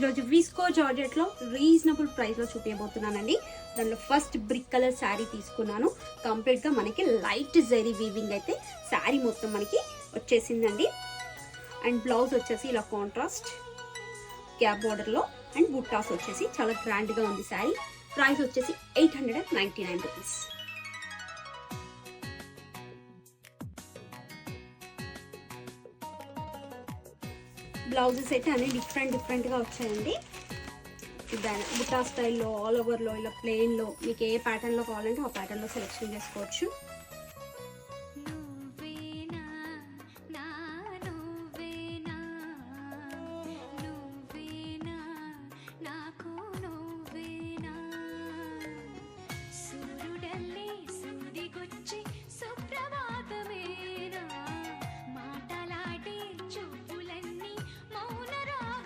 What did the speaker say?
ఈరోజు visco జార్జెట్లో reasonable ప్రైస్లో చూపించబోతున్నానండి. దానిలో ఫస్ట్ బ్రిక్ కలర్ శారీ తీసుకున్నాను. కంప్లీట్గా మనకి లైట్ జరీ వీవింగ్ అయితే శారీ మొత్తం మనకి వచ్చేసిందండి. అండ్ బ్లౌజ్ వచ్చేసి ఇలా కాంట్రాస్ట్ గ్యాప్ బార్డర్లో అండ్ బుట్టాస్ వచ్చేసి చాలా గ్రాండ్గా ఉంది శారీ. ప్రైస్ వచ్చేసి 899 రూపీస్. బ్లౌజెస్ అయితే అన్ని డిఫరెంట్గా వచ్చాయండి. బుట్టా స్టైల్లో, ఆల్ ఓవర్లో, ఇలా ప్లెయిన్లో మీకు ఏ ప్యాటర్న్లో కావాలంటే ఆ ప్యాటర్న్లో సెలెక్షన్ చేసుకోవచ్చు.